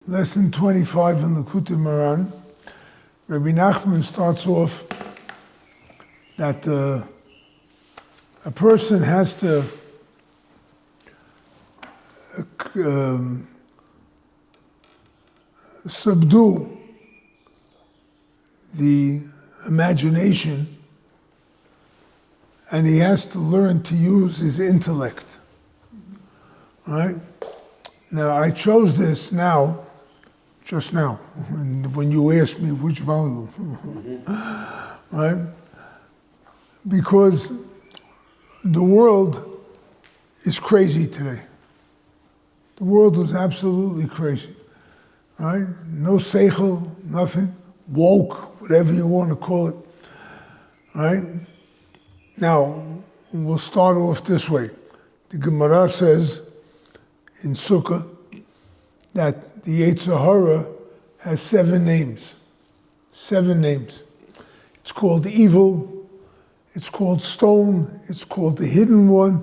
Lesson 25 in Likutey Moharan. Rabbi Nachman starts off that a person has to subdue the imagination, and he has to learn to use his intellect. Right? Now, I chose this just now, when you asked me which volume, right? Because the world is crazy today. The world is absolutely crazy, right? No seichel, nothing, woke, whatever you want to call it, right? Now, we'll start off this way. The Gemara says in Sukkah that the Yetzer Hara has 7 names. 7 names. It's called evil, it's called stone, it's called the hidden one,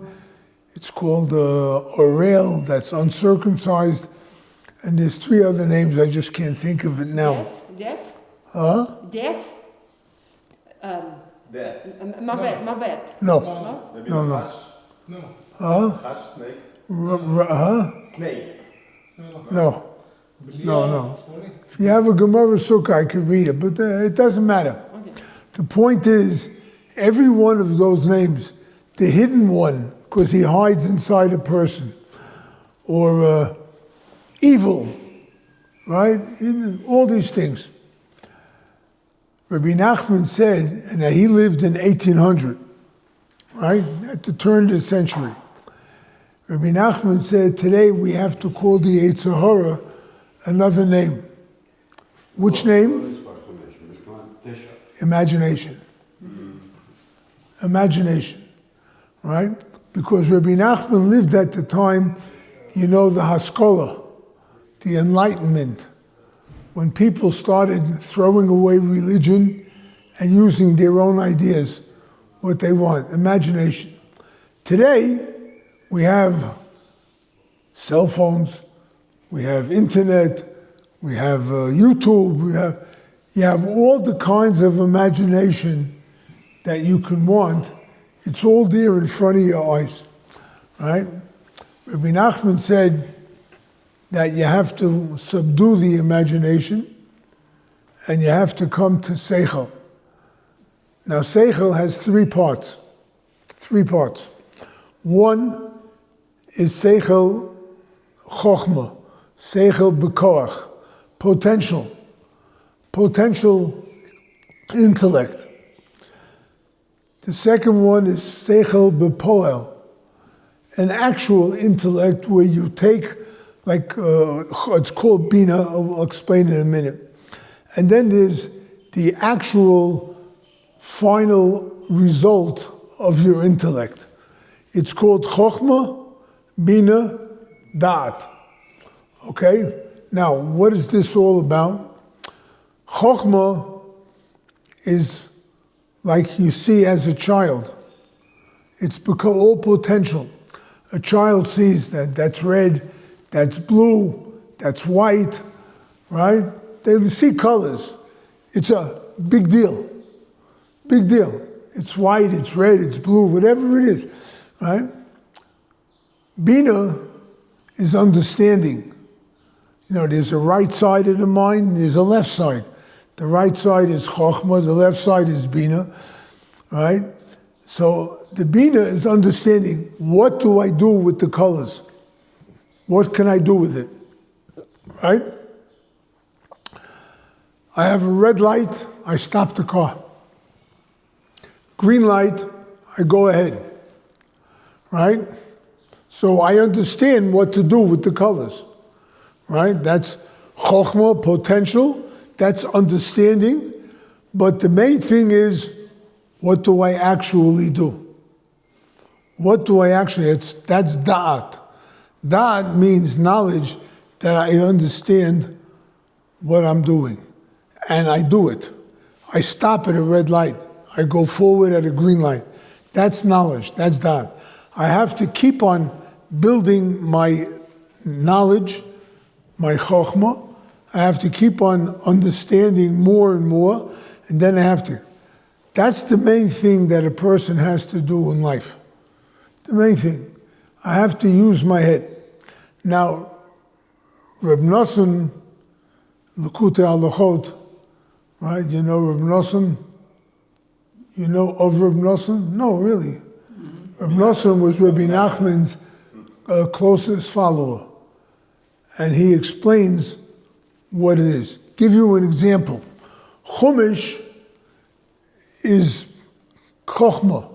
it's called Orel, that's uncircumcised, and there's 3 other names, I just can't think of it now. Death? Huh? Death? Death. Mavet. No. No. No. Huh? Hash, snake. Huh? Snake. No. No. If you have a Gemara Sukkah, I could read it, but it doesn't matter. Okay. The point is, every one of those names, the hidden one, because he hides inside a person, or evil, right? All these things. Rabbi Nachman said, and he lived in 1800, right? At the turn of the century. Rabbi Nachman said, today we have to call the Yetzer Hara another name. Which name? Imagination. Imagination, right? Because Rabbi Nachman lived at the time, the Haskalah, the Enlightenment, when people started throwing away religion and using their own ideas, what they want, imagination. Today, we have cell phones, we have internet, we have YouTube, you have all the kinds of imagination that you can want. It's all there in front of your eyes, right? Rabbi Nachman said that you have to subdue the imagination and you have to come to seichel. Now, seichel has 3 parts. 3 parts. One is seichel chokhmah, seichel bekoach, potential intellect. The second one is seichel bepoel, an actual intellect where you take, it's called bina, I'll explain in a minute. And then there's the actual final result of your intellect. It's called chokhmah, bina, da'at. Okay? Now, what is this all about? Chokhmah is like you see as a child. It's because all potential. A child sees that's red, that's blue, that's white, right? They see colors. It's a big deal. Big deal. It's white, it's red, it's blue, whatever it is, right? Bina is understanding. There's a right side of the mind, there's a left side. The right side is chokhmah, the left side is bina, right? So the bina is understanding, what do I do with the colors? What can I do with it, right? I have a red light, I stop the car. Green light, I go ahead, right? So I understand what to do with the colors, right? That's chokhmah, potential, that's understanding, but the main thing is, what do I actually do? What do I actually, that's da'at. Da'at means knowledge that I understand what I'm doing, and I do it. I stop at a red light, I go forward at a green light. That's knowledge, that's da'at. I have to keep on building my knowledge, my chokhmah, I have to keep on understanding more and more, and then I have to. That's the main thing that a person has to do in life. The main thing. I have to use my head. Now, Reb Nosson, Likutey Halachot, right? You know Reb Nosson? You know of Reb Nosson? No, really. Reb Nosson was Rabbi Nachman's closest follower. And he explains what it is. Give you an example. Chumash is chokhmah,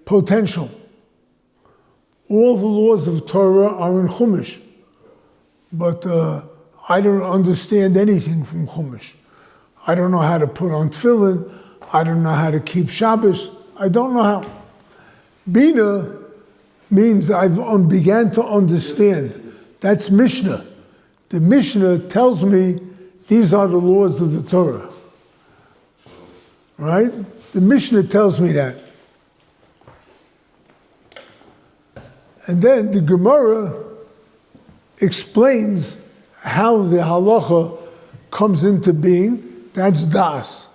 potential. All the laws of Torah are in Chumash. But I don't understand anything from Chumash. I don't know how to put on tefillin. I don't know how to keep Shabbos. I don't know how. Bina means I've began to understand. That's Mishnah. The Mishnah tells me these are the laws of the Torah. Right? The Mishnah tells me that. And then the Gemara explains how the halacha comes into being. That's das.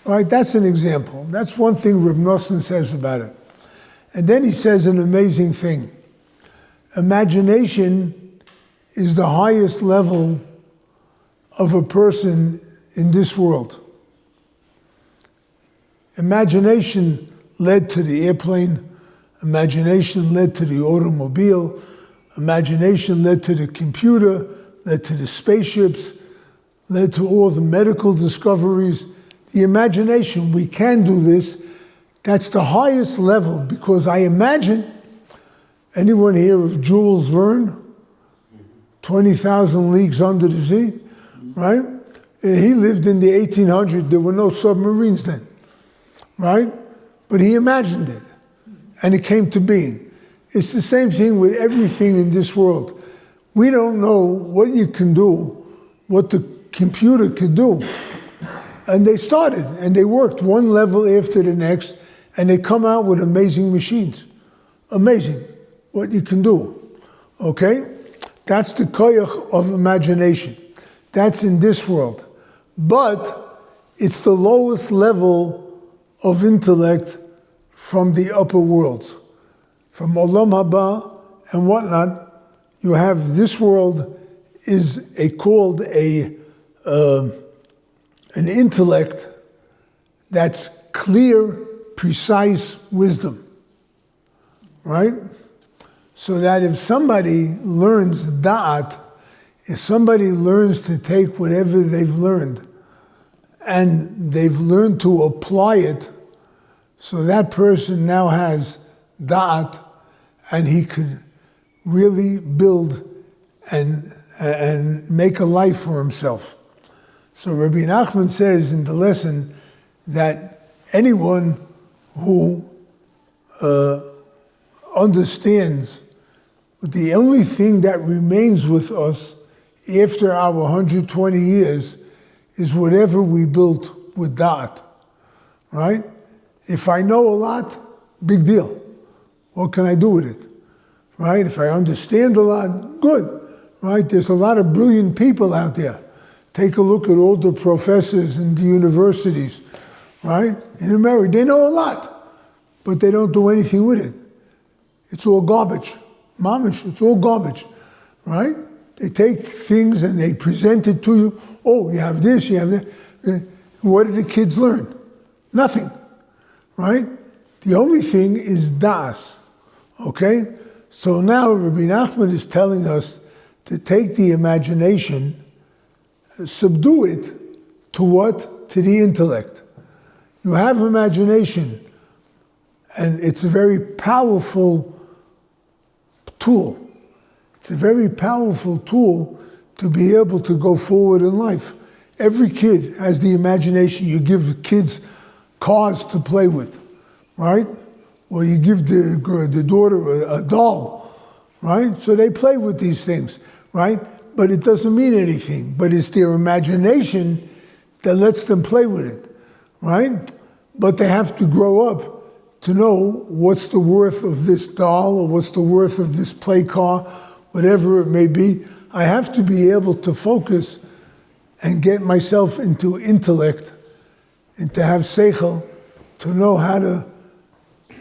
Right? That's an example. That's one thing Reb Nosson says about it. And then he says an amazing thing. Imagination is the highest level of a person in this world. Imagination led to the airplane. Imagination led to the automobile. Imagination led to the computer, led to the spaceships, led to all the medical discoveries. The imagination, we can do this. That's the highest level, because I imagine, anyone here of Jules Verne? 20,000 Leagues Under the Sea, right? He lived in the 1800s. There were no submarines then, right? But he imagined it, and it came to being. It's the same thing with everything in this world. We don't know what you can do, what the computer could do. And they started, and they worked one level after the next, and they come out with amazing machines. Amazing what you can do, okay? That's the koyach of imagination. That's in this world. But it's the lowest level of intellect from the upper worlds. From Olam Haba and whatnot, you have this world is called an intellect that's clear, precise wisdom, right? So that if somebody learns da'at, if somebody learns to take whatever they've learned and they've learned to apply it, so that person now has da'at and he could really build and make a life for himself. So Rabbi Nachman says in the lesson that anyone who understands the only thing that remains with us after our 120 years is whatever we built with da'at, right? If I know a lot, big deal. What can I do with it, right? If I understand a lot, good, right? There's a lot of brilliant people out there. Take a look at all the professors in the universities, right? In America, they know a lot, but they don't do anything with it. It's all garbage. Mamish, it's all garbage, right? They take things and they present it to you. Oh, you have this, you have that. What did the kids learn? Nothing, right? The only thing is das, okay? So now Rabbi Nachman is telling us to take the imagination, subdue it to what? To the intellect. You have imagination, and it's a very powerful tool. It's a very powerful tool to be able to go forward in life. Every kid has the imagination. You give kids cars to play with, right? Or you give the daughter a doll, right? So they play with these things, right? But it doesn't mean anything. But it's their imagination that lets them play with it, right? But they have to grow up to know what's the worth of this doll or what's the worth of this play car, whatever it may be. I have to be able to focus and get myself into intellect and to have seichel, to know how to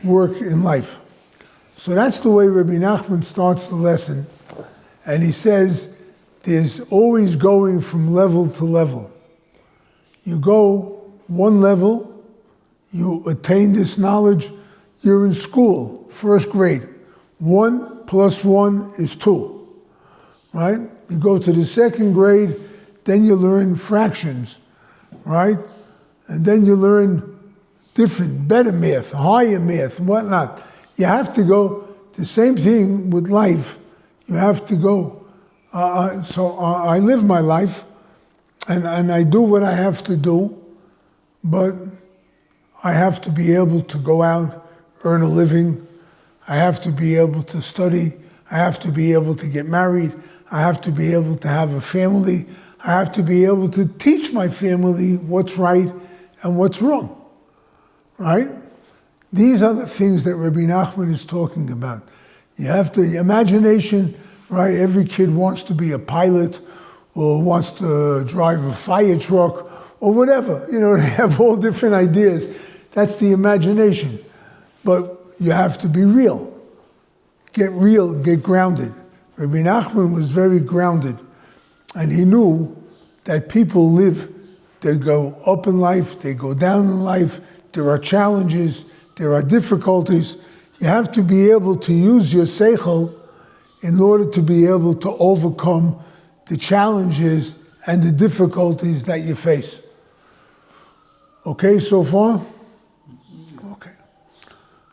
work in life. So that's the way Rabbi Nachman starts the lesson. And he says, there's always going from level to level. You go one level, you attain this knowledge, you're in school, first grade. 1 + 1 is 2, right? You go to the second grade, then you learn fractions, right? And then you learn different, better math, higher math, whatnot. You have to go, the same thing with life. You have to go. So I live my life, and I do what I have to do, but I have to be able to go out, earn a living. I have to be able to study. I have to be able to get married. I have to be able to have a family. I have to be able to teach my family what's right and what's wrong, right? These are the things that Rabbi Nachman is talking about. You have to, imagination, right? Every kid wants to be a pilot or wants to drive a fire truck or whatever. You know, they have all different ideas. That's the imagination. But you have to be real. Get real, get grounded. Rabbi Nachman was very grounded, and he knew that people live, they go up in life, they go down in life, there are challenges, there are difficulties. You have to be able to use your seichel in order to be able to overcome the challenges and the difficulties that you face. Okay, so far? Okay.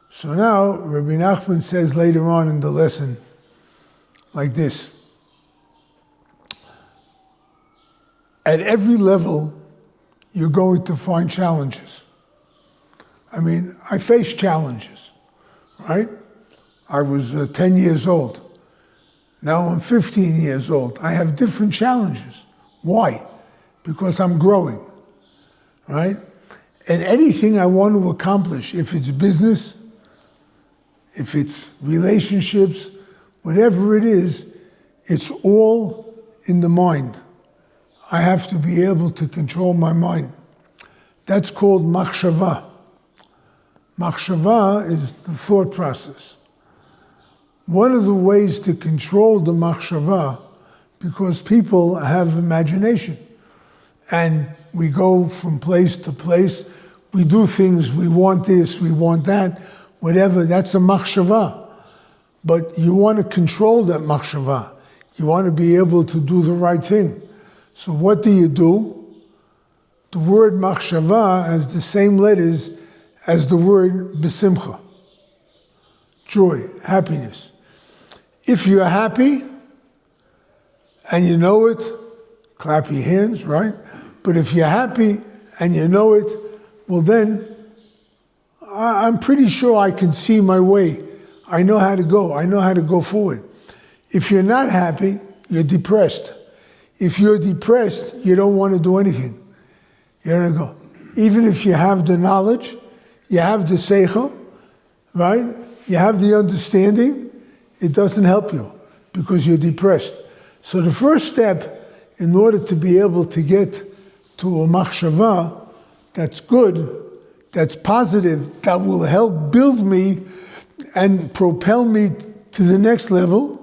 So now, Rabbi Nachman says later on in the lesson, like this. At every level, you're going to find challenges. I mean, I face challenges, right? I was 10 years old. Now I'm 15 years old. I have different challenges. Why? Because I'm growing, right? And anything I want to accomplish, if it's business, if it's relationships, whatever it is, it's all in the mind. I have to be able to control my mind. That's called machshava. Machshava is the thought process. One of the ways to control the machshava, because people have imagination, and we go from place to place, we do things, we want this, we want that, whatever, that's a machshava. But you want to control that machshava. You want to be able to do the right thing. So what do? The word machshava has the same letters as the word besimcha. Joy, happiness. If you're happy and you know it, clap your hands, right? But if you're happy and you know it, well then, I'm pretty sure I can see my way. I know how to go. I know how to go forward. If you're not happy, you're depressed. If you're depressed, you don't want to do anything. You don't go. Even if you have the knowledge, you have the seichel, right? You have the understanding, it doesn't help you because you're depressed. So the first step in order to be able to get to a machshava that's good, that's positive, that will help build me and propel me to the next level,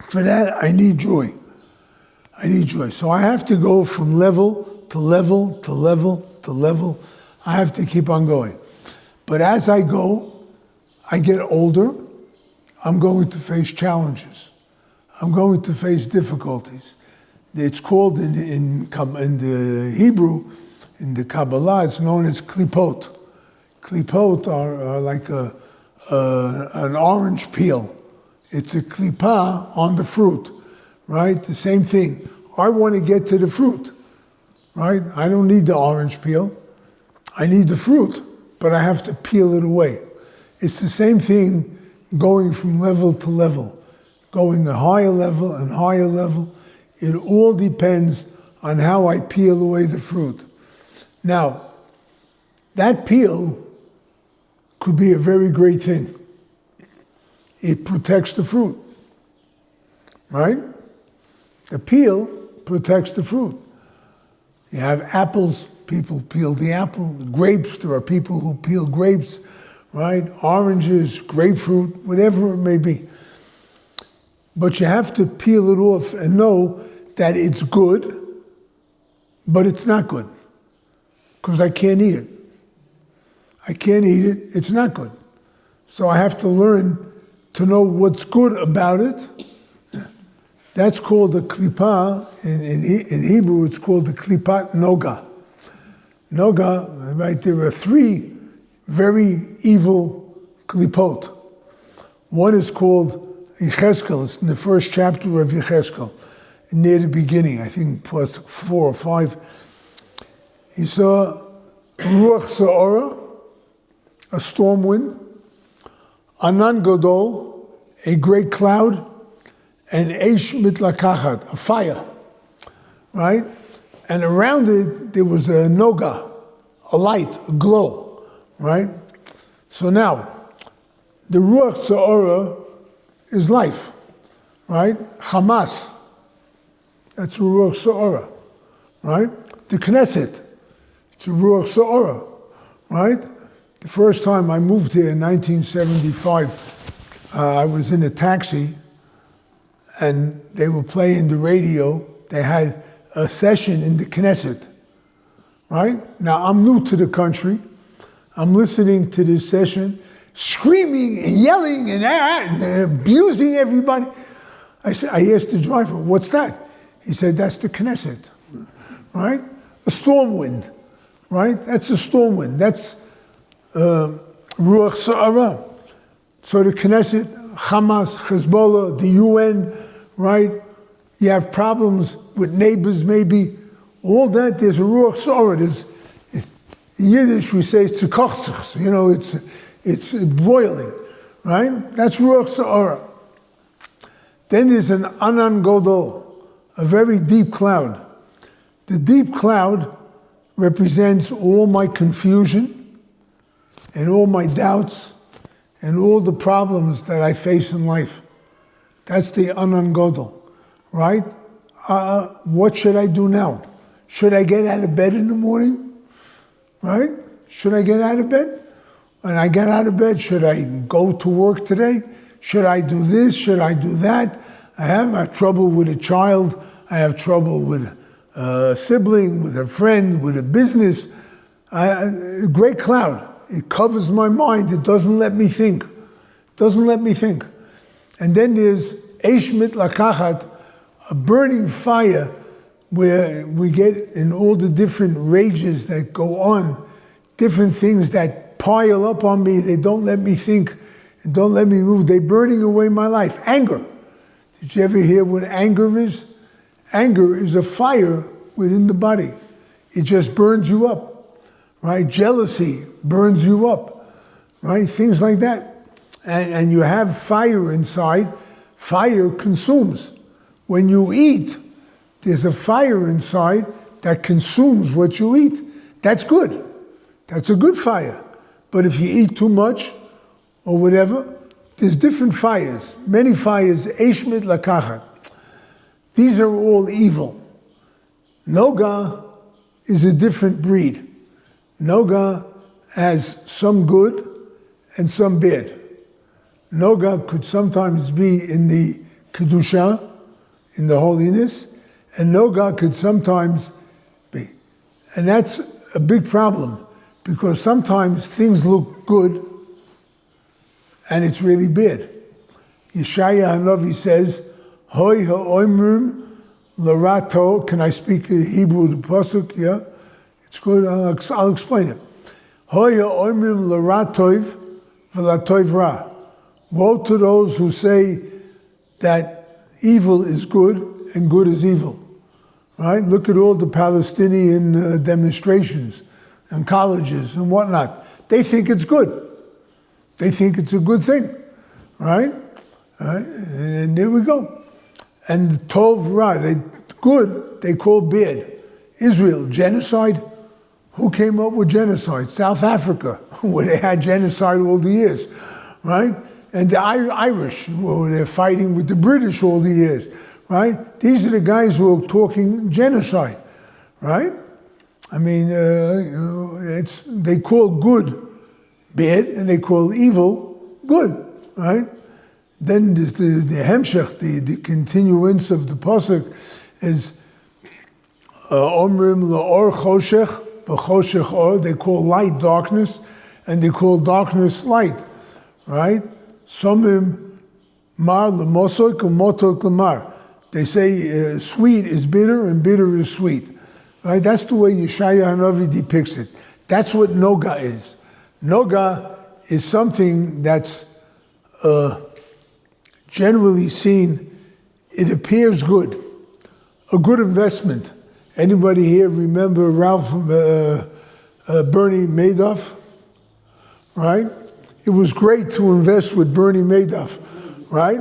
for that I need joy. I need joy. So I have to go from level to level to level to level. I have to keep on going. But as I go, I get older, I'm going to face challenges. I'm going to face difficulties. It's called in the Hebrew, in the Kabbalah, it's known as klipot. Klipot are like an orange peel. It's a klipa on the fruit, right? The same thing. I want to get to the fruit, right? I don't need the orange peel. I need the fruit, but I have to peel it away. It's the same thing going from level to level, going a higher level and higher level. It all depends on how I peel away the fruit. Now, that peel could be a very great thing. It protects the fruit, right? The peel protects the fruit. You have apples, people peel the apple. The grapes, there are people who peel grapes, right? Oranges, grapefruit, whatever it may be. But you have to peel it off and know that it's good, but it's not good. Because I can't eat it. I can't eat it, it's not good. So I have to learn to know what's good about it. That's called a klipa. In Hebrew, it's called the klipat noga. Noga, right, there are 3 very evil klipot. One is called Yechezkel. It's in the first chapter of Yechezkel, near the beginning, I think plus 4 or 5. He saw Ruach Sa'ora, a storm wind, Anan Gadol, a great cloud, and Eish Mitlakachat, a fire, right? And around it, there was a noga, a light, a glow, right? So now, the Ruach Sa'ora is life, right? Hamas, that's Ruach Sa'ora, right? The Knesset, it's a Ruach Sa'ora, right? The first time I moved here in 1975, I was in a taxi and they were playing the radio. They had a session in the Knesset, right? Now I'm new to the country. I'm listening to this session, screaming and yelling and abusing everybody. I asked the driver, what's that? He said, that's the Knesset, right? A storm wind, right? That's a storm wind. That's Ruach Sa'ara. So the Knesset, Hamas, Hezbollah, the UN, right? You have problems with neighbors maybe. All that, there's a Ruach Sa'ara. There's, in Yiddish we say it's tzekochzich, you know, it's boiling, right? That's Ruach Sa'ara. Then there's an Anan Godol, a very deep cloud. The deep cloud represents all my confusion and all my doubts and all the problems that I face in life. That's the Anan Godol, right? What should I do now? Should I get out of bed in the morning? Right? Should I get out of bed? When I get out of bed, should I go to work today? Should I do this? Should I do that? I have trouble with a child. I have trouble with a sibling, with a friend, with a business. A great cloud. It covers my mind. It doesn't let me think. Doesn't let me think. And then there's Eish Mitlakachat, a burning fire where we get in all the different rages that go on, different things that pile up on me. They don't let me think. And don't let me move. They're burning away my life. Anger. Did you ever hear what anger is? Anger is a fire within the body. It just burns you up. Right? Jealousy burns you up, right? Things like that. And you have fire inside. Fire consumes. When you eat, there's a fire inside that consumes what you eat. That's good. That's a good fire. But if you eat too much or whatever, there's different fires. Many fires, Eish Mitlakachat. These are all evil. Noga is a different breed. Noga has some good and some bad. Noga could sometimes be in the Kedusha, in the holiness, and Noga could sometimes be. And that's a big problem, because sometimes things look good and it's really bad. Yeshaya HaNavi says, Hoi ha'omrim l'rato. Can I speak Hebrew, the pasuk? Yeah? It's good, I'll explain it. Hoi ha'omrim l'ratov v'latov ra. Woe to those who say that evil is good and good is evil. Right? Look at all the Palestinian demonstrations and colleges and whatnot. They think it's good. They think it's a good thing. Right? And there we go. And the Tov Ra, good, they call bad. Israel, genocide. Who came up with genocide? South Africa, where they had genocide all the years. Right? And the Irish, well, they're fighting with the British all the years, right? These are the guys who are talking genocide, right? I mean, they call good bad, and they call evil good, right? Then the hemshech, the continuance of the pasuk is omrim la'or choshech v'choshech or. They call light darkness, and they call darkness light, right? Somim mar l'mosok u'motok l'mar. They say sweet is bitter and bitter is sweet, right? That's the way Yeshaya Hanavi depicts it. That's what noga is. Noga is something that's generally seen, it appears good, a good investment. Anybody here remember Bernie Madoff, right? It was great to invest with Bernie Madoff, right?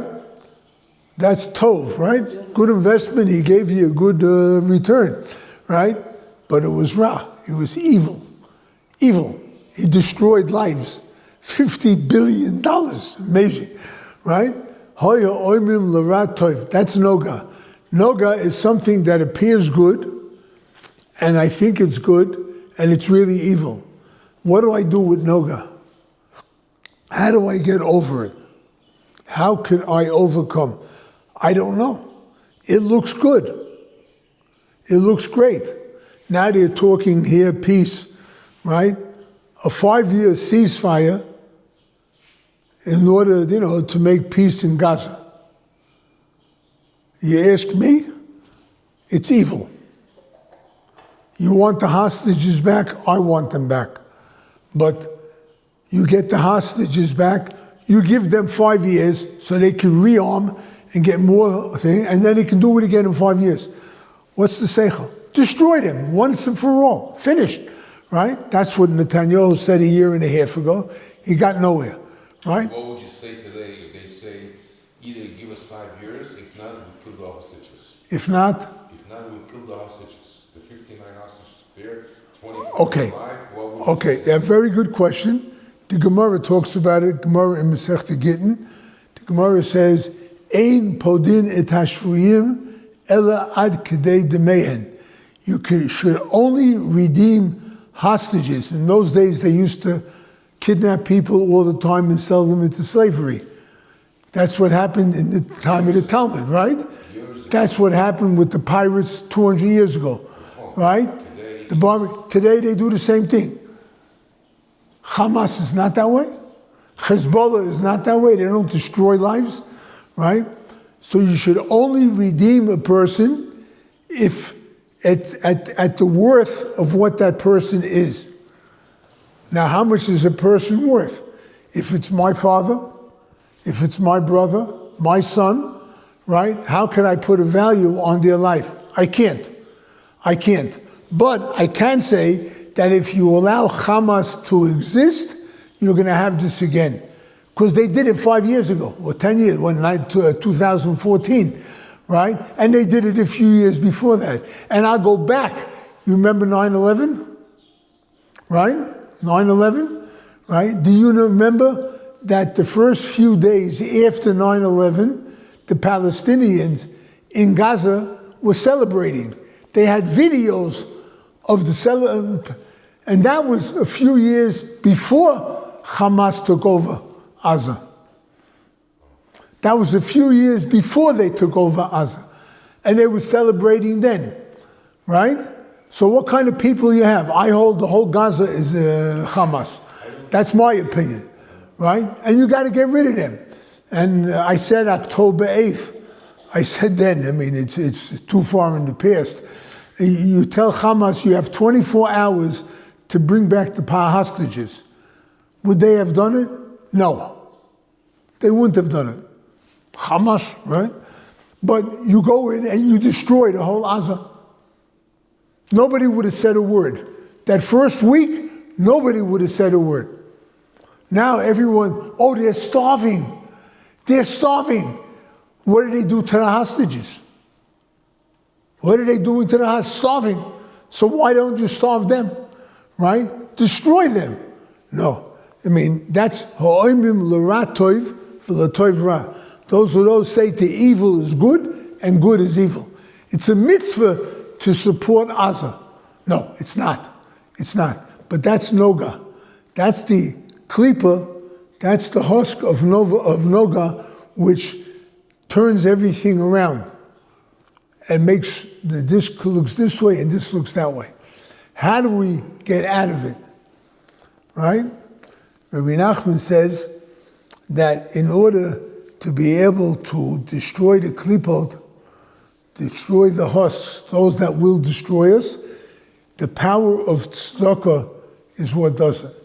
That's tov, right? Good investment, he gave you a good return, right? But it was ra, it was evil, evil. He destroyed lives, $50 billion, amazing, right? Hoya oimim l'rat tov, that's noga. Noga is something that appears good, and I think it's good, and it's really evil. What do I do with noga? How do I get over it? How can I overcome? I don't know. It looks good. It looks great. Now they're talking here peace, right? A 5-year ceasefire in order, to make peace in Gaza. You ask me, it's evil. You want the hostages back? I want them back. But you get the hostages back, you give them 5 years so they can rearm and get more thing, and then they can do it again in 5 years. What's the seichel? Destroy them once and for all. Finished. Right? That's what Netanyahu said a year and a half ago. He got nowhere. Right? What would you say today if they say either give us 5 years, if not, we kill the hostages? If not? If not, we kill the hostages. The 59 hostages there, 24 okay. Alive. Okay, a very good question. The Gemara talks about it, Gemara in Masechta Gittin. The Gemara says, Ein podin et hashvuyim ela ad kedei demehen. You should only redeem hostages. In those days, they used to kidnap people all the time and sell them into slavery. That's what happened in the time of the Talmud, right? That's what happened with the pirates 200 years ago, right? Today they do the same thing. Hamas is not that way. Hezbollah is not that way. They don't destroy lives, right? So you should only redeem a person if at the worth of what that person is. Now, how much is a person worth? If it's my father, if it's my brother, my son, right? How can I put a value on their life? I can't. But I can say that if you allow Hamas to exist, you're going to have this again. Because they did it 5 years ago, or 10 years, 2014, right? And they did it a few years before that. And I'll go back. You remember 9/11? Right? 9/11? Right? Do you remember that the first few days after 9/11, the Palestinians in Gaza were celebrating? They had videos of the celebration, and that was a few years before Hamas took over Gaza. That was a few years before they took over Gaza. And they were celebrating then, right? So what kind of people you have? I hold the whole Gaza is Hamas. That's my opinion, right? And you got to get rid of them. And I said October 8th. I said then, I mean, it's too far in the past. You tell Hamas you have 24 hours to bring back the hostages. Would they have done it? No. They wouldn't have done it. Hamas, right? But you go in and you destroy the whole Gaza. Nobody would have said a word. That first week, nobody would have said a word. Now everyone, oh, they're starving. They're starving. What do they do to the hostages? What are they doing to the hostages? Starving. So why don't you starve them? Right? Destroy them. No. I mean, that's ha'oimim l'rat toiv v'latoiv ra. Those who say to evil is good and good is evil. It's a mitzvah to support Aza. No, it's not. It's not. But that's Noga. That's the klipa, that's the husk of Noga, which turns everything around and makes this looks this way and this looks that way. How do we get out of it? Right? Rabbi Nachman says that in order to be able to destroy the klipot, destroy the husks, those that will destroy us, the power of tzedakah is what does it.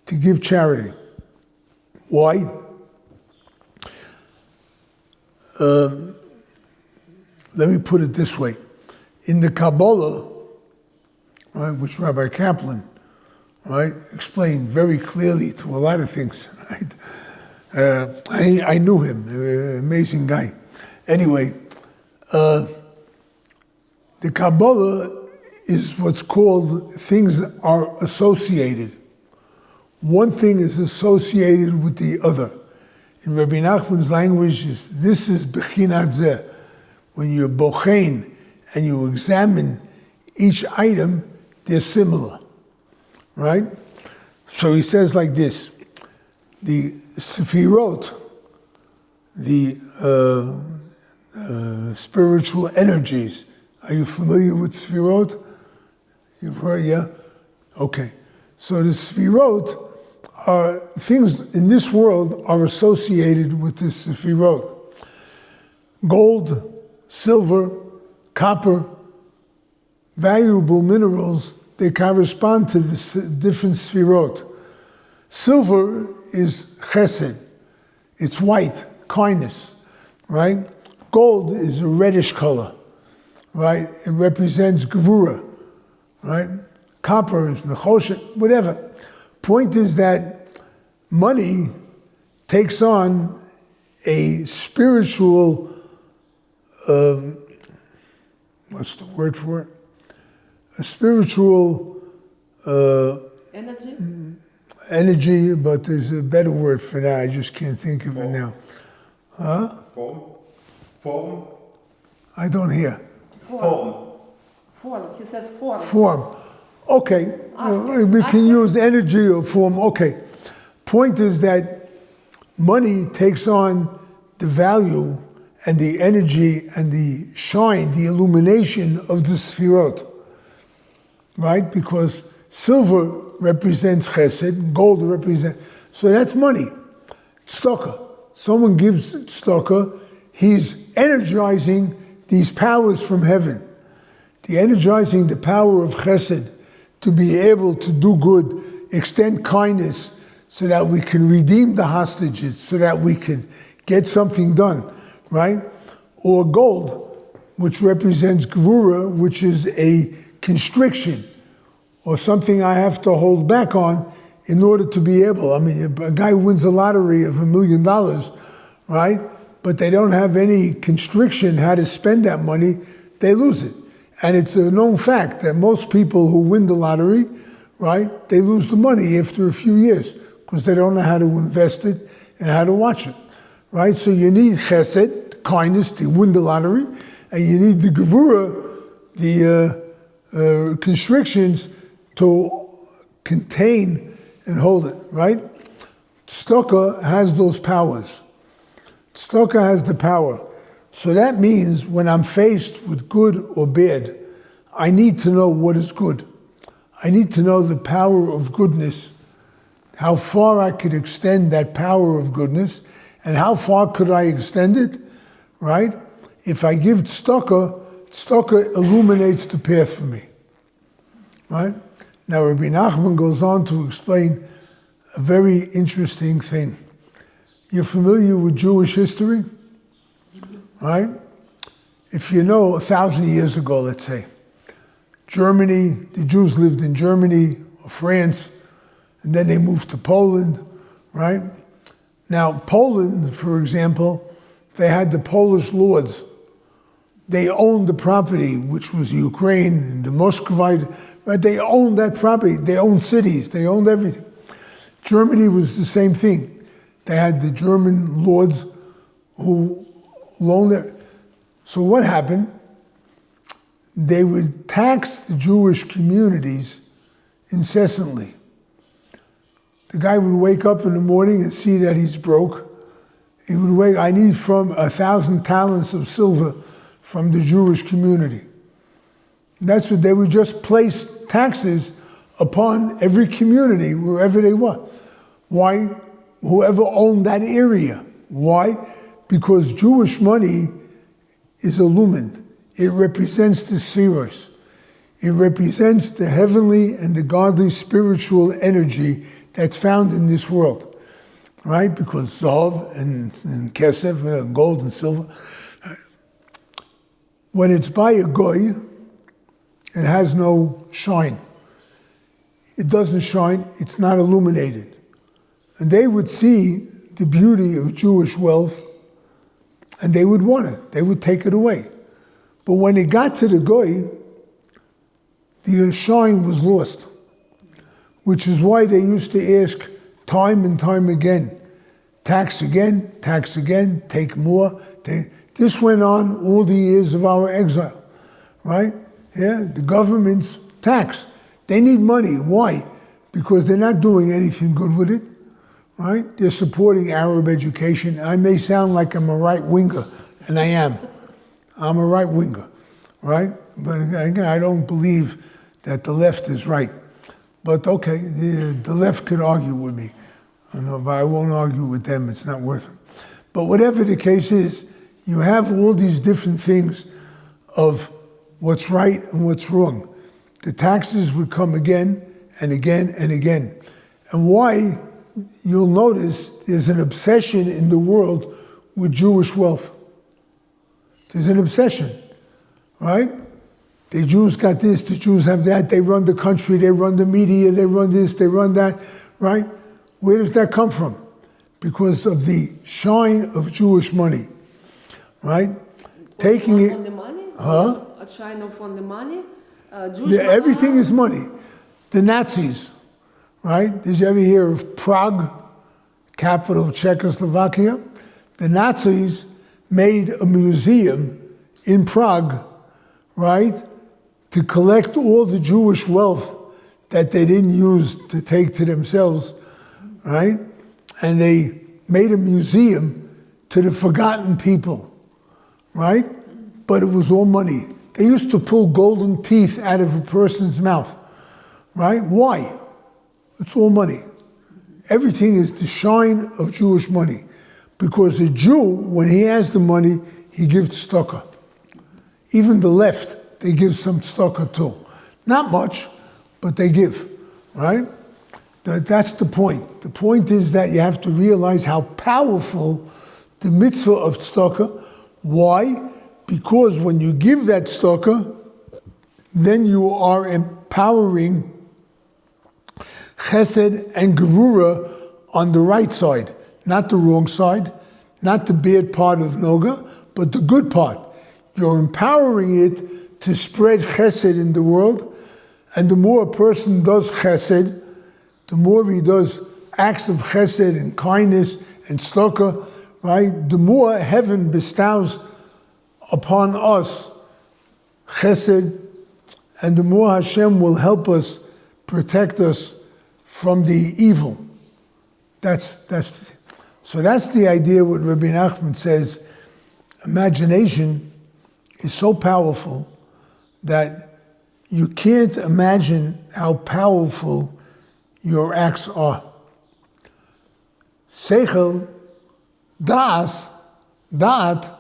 To give charity. Why? Let me put it this way. In the Kabbalah, right, which Rabbi Kaplan, right, explained very clearly to a lot of things, right? I knew him, amazing guy. Anyway, the Kabbalah is what's called things are associated. One thing is associated with the other. In Rabbi Nachman's language, this is bechinat zeh. When you're bochein and you examine each item, they're similar, right? So he says like this, the sefirot, the spiritual energies. Are you familiar with sefirot? You've heard, yeah? Okay. So the sefirot are things in this world are associated with the sefirot. Gold, silver, copper, valuable minerals, they correspond to the different sefirot. Silver is chesed. It's white, kindness, right? Gold is a reddish color, right? It represents gevura, right? Copper is nechoshet, whatever. Point is that money takes on a spiritual, what's the word for it? A spiritual energy, but there's a better word for that. I just can't think of it now. Huh? Form? I don't hear. Form. He says form. Form. Okay. We can use energy or form. Okay. Point is that money takes on the value and the energy and the shine, the illumination of the sefirot. Right? Because silver represents chesed, gold represents, so that's money. Tzedakah. Someone gives tzedakah, he's energizing these powers from heaven. The energizing the power of chesed to be able to do good, extend kindness so that we can redeem the hostages, so that we can get something done, right? Or gold, which represents gevura, which is a constriction or something I have to hold back on in order to be able. I mean, a guy wins a lottery of $1 million, right? But they don't have any constriction how to spend that money, they lose it. And it's a known fact that most people who win the lottery, right, they lose the money after a few years because they don't know how to invest it and how to watch it, right? So you need chesed, kindness, to win the lottery, and you need the gevura, the constrictions to contain and hold it, right? Tzedakah has those powers. Tzedakah has the power. So that means when I'm faced with good or bad, I need to know what is good. I need to know the power of goodness, how far I could extend that power of goodness, and how far could I extend it, right? If I give tzedakah, tzedakah illuminates the path for me, right? Now Rabbi Nachman goes on to explain a very interesting thing. You're familiar with Jewish history? Right? If you know 1,000 years ago, let's say, Germany, the Jews lived in Germany or France, and then they moved to Poland, right? Now, Poland, for example, they had the Polish lords. They owned the property, which was Ukraine and the Muscovite, right? They owned that property. They owned cities. They owned everything. Germany was the same thing. They had the German lords who loaned their. So what happened? They would tax the Jewish communities incessantly. The guy would wake up in the morning and see that he's broke. He would wake, I need from 1,000 talents of silver from the Jewish community. That's what they would just place taxes upon every community, wherever they were. Why? Whoever owned that area. Why? Because Jewish money is illumined. It represents the spheros. It represents the heavenly and the godly spiritual energy that's found in this world, right? Because Zav and Kesef, gold and silver, when it's by a goy, it has no shine. It doesn't shine, it's not illuminated. And they would see the beauty of Jewish wealth and they would want it. They would take it away. But when it got to the goy, the shine was lost, which is why they used to ask time and time again, tax again, take more. This went on all the years of our exile, right? Yeah, the government's tax. They need money. Why? Because they're not doing anything good with it, right? They're supporting Arab education. I may sound like I'm a right-winger, and I am. I'm a right-winger, right? But again, I don't believe that the left is right. But okay, the left could argue with me. But I won't argue with them, it's not worth it. But whatever the case is, you have all these different things of what's right and what's wrong. The taxes would come again and again and again. And why, you'll notice, there's an obsession in the world with Jewish wealth. There's an obsession, right? The Jews got this, the Jews have that, they run the country, they run the media, they run this, they run that, right? Where does that come from? Because of the shine of Jewish money, right? Taking it, From the money? huh? A shine from the money? Everything is money. The Nazis, right? Did you ever hear of Prague, capital of Czechoslovakia? The Nazis made a museum in Prague, right, to collect all the Jewish wealth that they didn't use to take to themselves, right? And they made a museum to the forgotten people, right? But it was all money. They used to pull golden teeth out of a person's mouth, right? Why? It's all money. Everything is the shine of Jewish money. Because a Jew, when he has the money, he gives tzedakah. Even the left, they give some tzedakah too. Not much, but they give, right? That's the point. The point is that you have to realize how powerful the mitzvah of tzedakah. Why? Because when you give that tzedakah, then you are empowering chesed and gevura on the right side, not the wrong side, not the bad part of noga, but the good part. You're empowering it to spread chesed in the world, and the more a person does chesed, the more he does acts of chesed and kindness and tzedakah, right? The more heaven bestows upon us chesed, and the more Hashem will help us, protect us from the evil. So that's the idea what Rabbi Nachman says. Imagination is so powerful that you can't imagine how powerful your acts are. Seichel, da'at,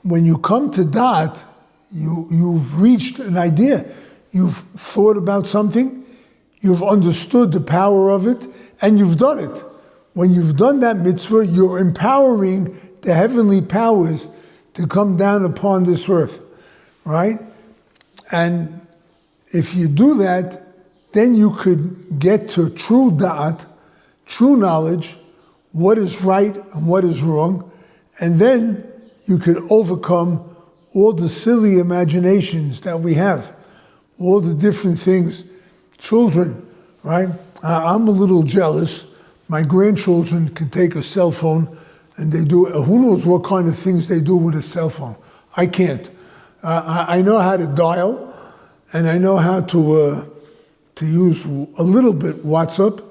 when you come to da'at, you've reached an idea. You've thought about something, you've understood the power of it, and you've done it. When you've done that mitzvah, you're empowering the heavenly powers to come down upon this earth, right? And if you do that, then you could get to true da'at, true knowledge, what is right and what is wrong, and then you could overcome all the silly imaginations that we have, all the different things. Children, right? I'm a little jealous, My grandchildren can take a cell phone and they do, who knows what kind of things they do with a cell phone. I can't. I know how to dial, and I know how to use a little bit WhatsApp,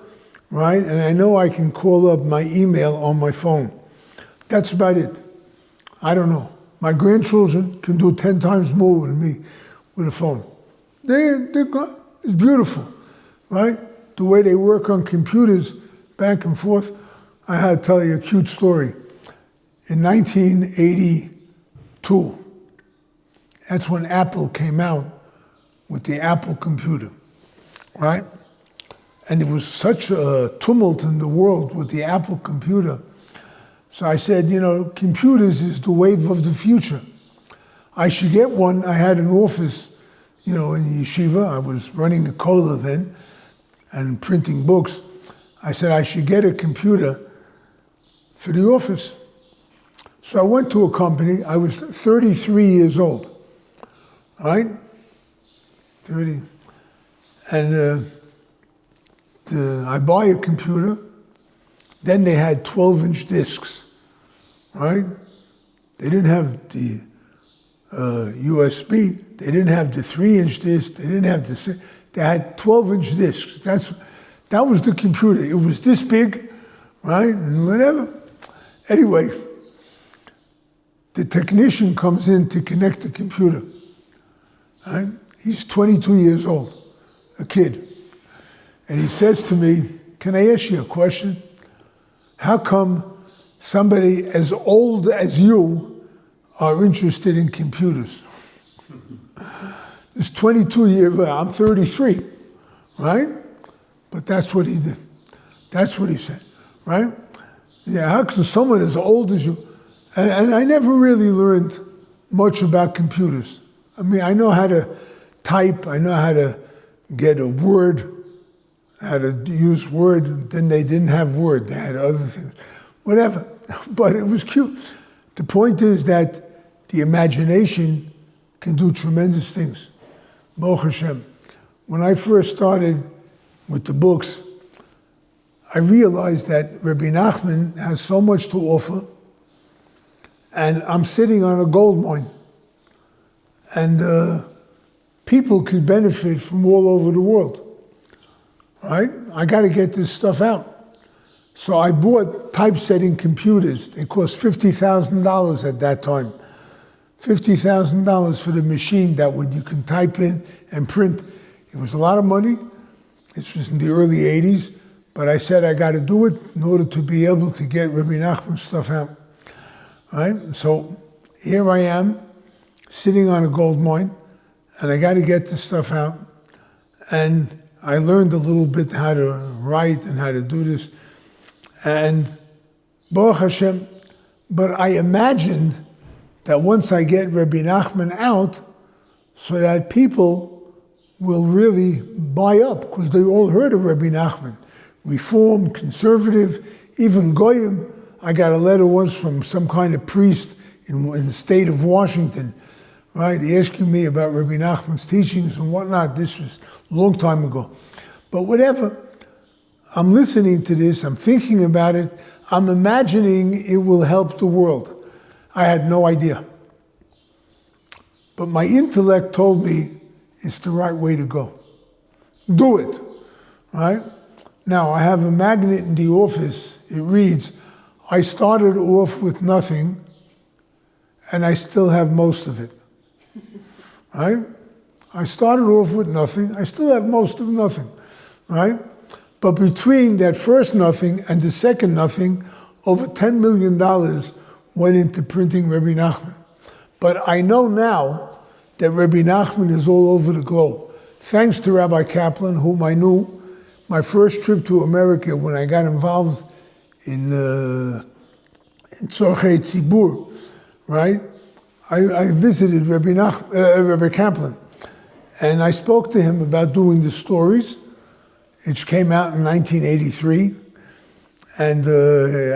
right? And I know I can call up my email on my phone. That's about it. I don't know. My grandchildren can do 10 times more than me with a phone. It's beautiful, right? The way they work on computers back and forth. I had to tell you a cute story. In 1982, that's when Apple came out with the Apple computer, right? And there was such a tumult in the world with the Apple computer. So I said, computers is the wave of the future. I should get one. I had an office, in yeshiva. I was running a kollel then and printing books. I said I should get a computer for the office. So I went to a company. I was 33 years old, right? 30. And I buy a computer. Then they had 12-inch discs, right? They didn't have the USB. They didn't have the 3-inch disc. They didn't have the. They had 12-inch discs. That was the computer. It was this big, right? And whatever. Anyway, the technician comes in to connect the computer. Right? He's 22 years old, a kid. And he says to me, "Can I ask you a question? How come somebody as old as you are interested in computers?" This 22-year-old, I'm 33, right? But that's what he did. That's what he said, right? Yeah, how come someone as old as you? And I never really learned much about computers. I mean, I know how to type, I know how to get a Word, how to use Word. Then they didn't have Word, they had other things. Whatever, but it was cute. The point is that the imagination can do tremendous things. Baruch Hashem. When I first started with the books, I realized that Rabbi Nachman has so much to offer, and I'm sitting on a gold mine. And people could benefit from all over the world, right? I got to get this stuff out. So I bought typesetting computers. They cost $50,000 at that time. $50,000 for the machine that you can type in and print. It was a lot of money. This was in the early 80s. But I said I got to do it in order to be able to get Rabbi Nachman's stuff out. Right? So here I am, sitting on a gold mine, and I got to get this stuff out. And I learned a little bit how to write and how to do this. And Baruch Hashem, but I imagined that once I get Rabbi Nachman out, so that people will really buy up, because they all heard of Rabbi Nachman. Reform, conservative, even Goyim. I got a letter once from some kind of priest in the state of Washington, right, asking me about Rabbi Nachman's teachings and whatnot. This was a long time ago. But whatever, I'm listening to this, I'm thinking about it, I'm imagining it will help the world. I had no idea. But my intellect told me it's the right way to go. Do it, right? Now, I have a magnet in the office. It reads, I started off with nothing, and I still have most of it, right? I started off with nothing. I still have most of nothing, right? But between that first nothing and the second nothing, over $10 million went into printing Rabbi Nachman. But I know now that Rabbi Nachman is all over the globe. Thanks to Rabbi Kaplan, whom I knew, my first trip to America when I got involved in Tzorchei Tzibur, right? I visited Rabbi Kaplan, and I spoke to him about doing the stories, which came out in 1983, and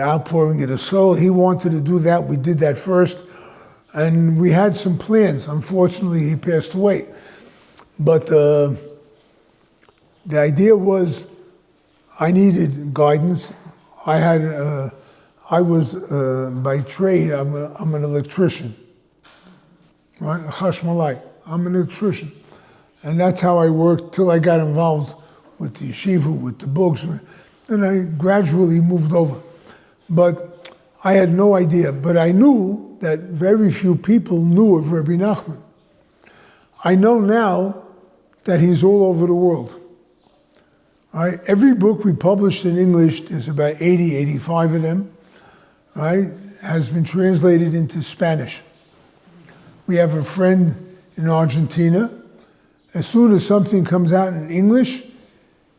Outpouring of the Soul. He wanted to do that. We did that first, and we had some plans. Unfortunately, he passed away. But the idea was I needed guidance, I was by trade, I'm an electrician, right? A chashmalai. I'm an electrician. And that's how I worked till I got involved with the yeshiva, with the books, and I gradually moved over. But I had no idea, but I knew that very few people knew of Rabbi Nachman. I know now that he's all over the world. Right? Every book we published in English, there's about 80, 85 of them, right, has been translated into Spanish. We have a friend in Argentina. As soon as something comes out in English,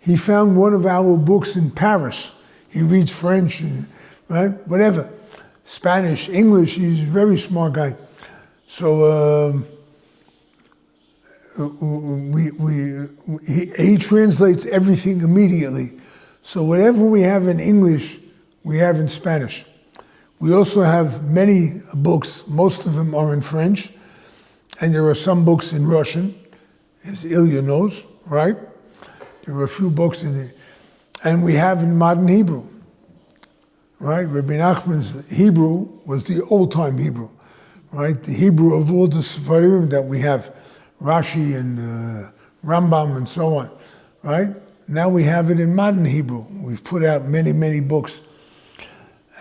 he found one of our books in Paris. He reads French, right, whatever. Spanish, English, he's a very smart guy. So he translates everything immediately. So whatever we have in English, we have in Spanish. We also have many books, most of them are in French, and there are some books in Russian, as Iyar knows, right? There are a few books in it. And we have in modern Hebrew, right? Rabbi Nachman's Hebrew was the old-time Hebrew, right? The Hebrew of all the Sepharim that we have, Rashi and Rambam and so on, right? Now we have it in modern Hebrew. We've put out many, many books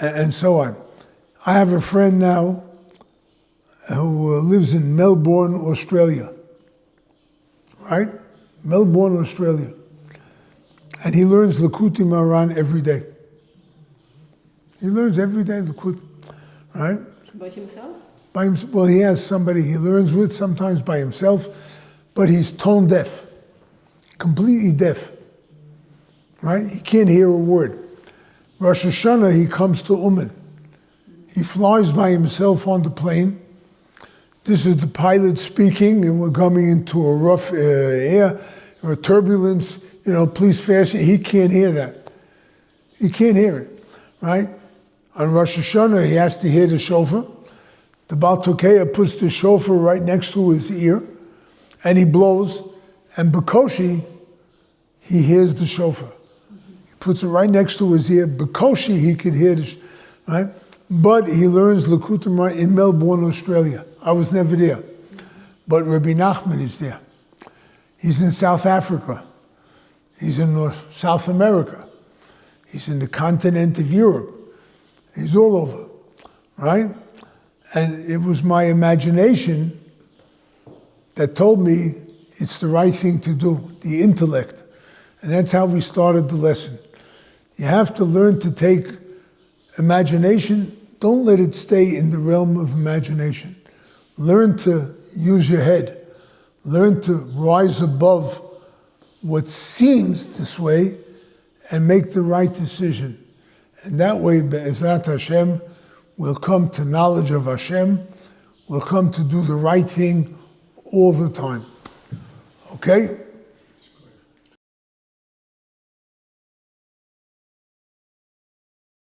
and so on. I have a friend now who lives in Melbourne, Australia, right? Melbourne, Australia. And he learns Likutey Moharan every day. He learns every day Likutey, right? By himself? By himself. Well, he has somebody he learns with, sometimes by himself, but he's tone deaf, completely deaf, right? He can't hear a word. Rosh Hashanah, he comes to Uman. He flies by himself on the plane. This is the pilot speaking, and we're coming into a rough air or turbulence. You know, please fasten. He can't hear that. He can't hear it, right? On Rosh Hashanah, he has to hear the shofar. The Baal Tokeya puts the shofar right next to his ear, and he blows, and Bekoshi, he hears the shofar. He puts it right next to his ear. Bekoshi, he could hear this, right? But he learns Likutey Moharan in Melbourne, Australia. I was never there. But Rabbi Nachman is there. He's in South Africa. He's in South America. He's in the continent of Europe. He's all over, right? And it was my imagination that told me it's the right thing to do, the intellect. And that's how we started the lesson. You have to learn to take imagination. Don't let it stay in the realm of imagination. Learn to use your head. Learn to rise above what seems this way and make the right decision. And that way, Be'ezrat Hashem, we'll come to knowledge of Hashem. We'll come to do the right thing all the time. Okay?